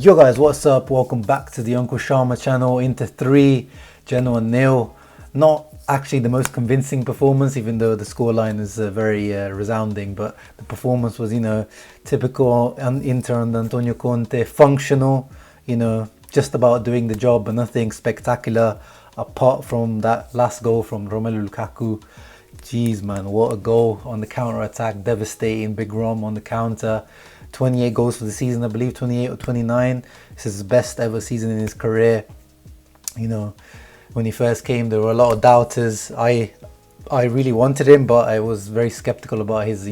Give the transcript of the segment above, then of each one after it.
Yo guys, what's up? Welcome back to the Uncle Sharma channel. Inter 3, GENOA 0. Not actually the most convincing performance, even though the scoreline is very resounding, but the performance was, typical Inter and Antonio Conte, functional, just about doing the job, but nothing spectacular apart from that last goal from Romelu Lukaku. Jeez man, what a goal on the counter attack, devastating. Big Rom on the counter. 28 goals for the season, I believe, 28 or 29. This is his best ever season in his career. When he first came, there were a lot of doubters. I really wanted him, but I was very skeptical about his,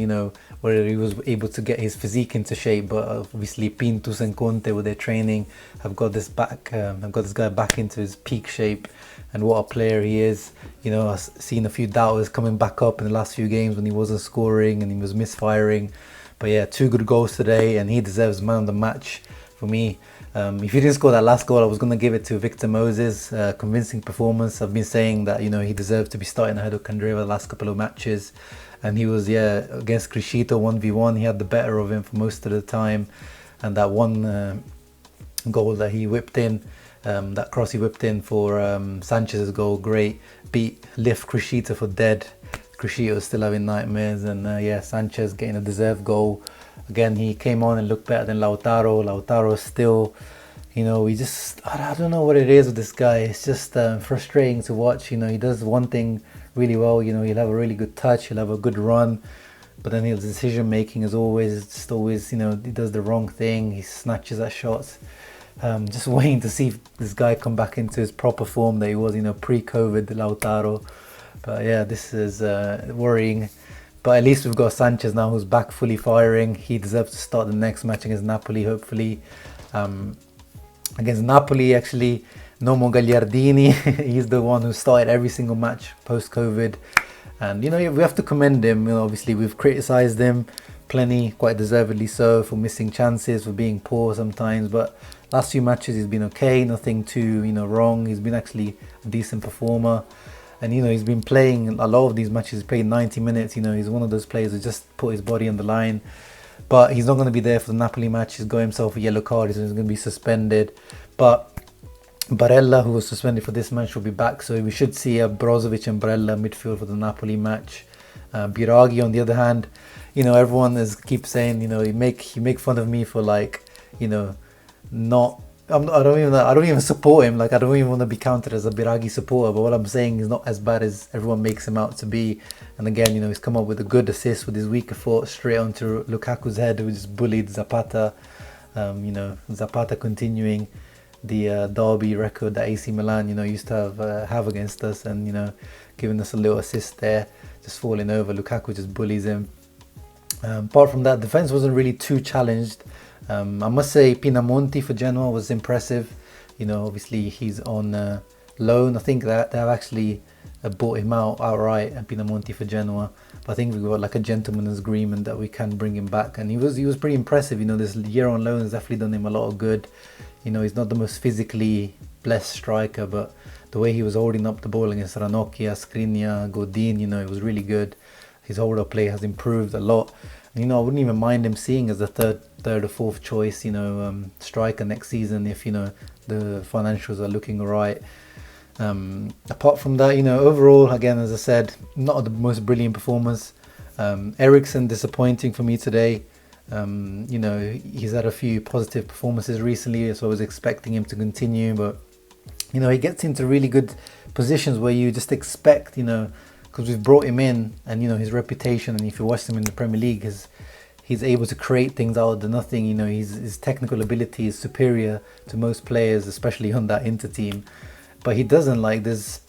whether he was able to get his physique into shape. But obviously, Pintus and Conte with their training have got this guy back into his peak shape. And what a player he is. I've seen a few doubters coming back up in the last few games when he wasn't scoring and he was misfiring. But yeah, 2 good goals today, and he deserves man of the match for me. If he didn't score that last goal, I was going to give it to Victor Moses. Convincing performance. I've been saying that, he deserves to be starting ahead of Candreva the last couple of matches. And he was, against Criscito 1v1. He had the better of him for most of the time. And that one goal that he whipped in, that cross he whipped in for Sanchez's goal, great. Lift Criscito for dead. Criscito still having nightmares, and Sanchez getting a deserved goal. Again, he came on and looked better than Lautaro. Lautaro still, I don't know what it is with this guy. It's just frustrating to watch. He does one thing really well. He'll have a really good touch, he'll have a good run, but then his decision making is always, he does the wrong thing. He snatches at shots. Just waiting to see this guy come back into his proper form that he was, pre-COVID Lautaro. But yeah, this is worrying. But at least we've got Sanchez now who's back fully firing. He deserves to start the next match against Napoli, hopefully. Against Napoli, actually, no more Gagliardini. He's the one who started every single match post-COVID. And, we have to commend him. Obviously, we've criticised him plenty, quite deservedly so, for missing chances, for being poor sometimes. But last few matches, he's been okay. Nothing too, wrong. He's been actually a decent performer. And, he's been playing a lot of these matches. He's played 90 minutes. He's one of those players who just put his body on the line. But he's not going to be there for the Napoli match. He's got himself a yellow card. He's going to be suspended. But Barella, who was suspended for this match, will be back. So we should see Brozovic and Barella midfield for the Napoli match. Biraghi, on the other hand, everyone keeps saying, you make fun of me for not. I don't even support him. I don't even want to be counted as a Biraghi supporter. But what I'm saying is not as bad as everyone makes him out to be. And again, he's come up with a good assist with his weaker foot straight onto Lukaku's head, who just bullied Zapata. Zapata continuing the derby record that AC Milan, used to have against us, and giving us a little assist there, just falling over. Lukaku just bullies him. Apart from that, defense wasn't really too challenged. I must say Pinamonti for Genoa was impressive. Obviously he's on loan. I think that they have actually bought him out outright, Pinamonti for Genoa. But I think we got a gentleman's agreement that we can bring him back, and he was pretty impressive. This year on loan has definitely done him a lot of good. He's not the most physically blessed striker, but the way he was holding up the ball against Ranocchia, Skriniar, Godin, it was really good. His hold-up play has improved a lot. I wouldn't even mind him seeing as the third or fourth choice, striker next season if, the financials are looking alright. Apart from that, overall, again, as I said, not the most brilliant performance. Eriksen, disappointing for me today. He's had a few positive performances recently, so I was expecting him to continue, but, he gets into really good positions where you just expect, because we've brought him in, and his reputation, and if you watch him in the Premier League, he's able to create things out of the nothing. His technical ability is superior to most players, especially on that Inter team. But he doesn't, there's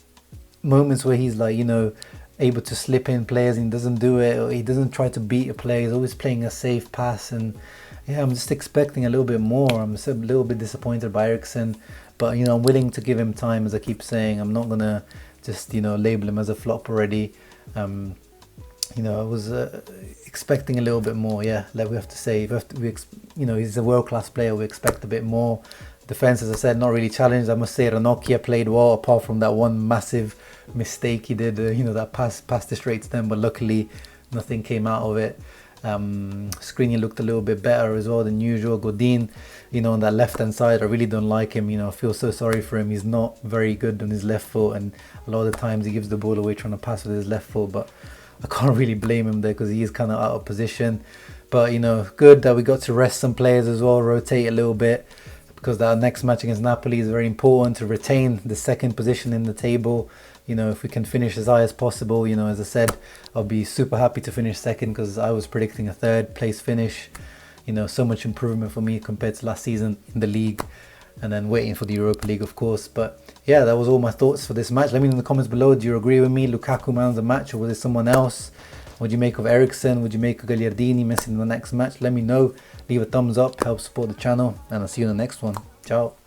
moments where he's able to slip in players and he doesn't do it, or he doesn't try to beat a player. He's always playing a safe pass, and I'm just expecting a little bit more. I'm just a little bit disappointed by Eriksen, but I'm willing to give him time, as I keep saying. I'm not gonna just label him as a flop already. I was expecting a little bit more. We have to say, he's a world-class player. We expect a bit more. Defense, as I said, not really challenged. I must say Ranocchia played well, apart from that one massive mistake he did. That pass passed it straight to them, but luckily nothing came out of it. Skriniar looked a little bit better as well than usual. Godin, you know, on that left hand side, I really don't like him. You know, I feel so sorry for him. He's not very good on his left foot, and a lot of the times he gives the ball away trying to pass with his left foot, but I can't really blame him there because he is kind of out of position. But, you know, good that we got to rest some players as well, rotate a little bit, because that next match against Napoli is very important to retain the second position in the table. You know, if we can finish as high as possible, you know, as I said, I'll be super happy to finish second because I was predicting a third place finish. You know, so much improvement for me compared to last season in the league, and then waiting for the Europa League, of course. But yeah, that was all my thoughts for this match. Let me know in the comments below, do you agree with me? Lukaku man of the match, or was it someone else? What do you make of Eriksen? Would you make of Gagliardini missing the next match? Let me know. Leave a thumbs up, help support the channel, and I'll see you in the next one. Ciao.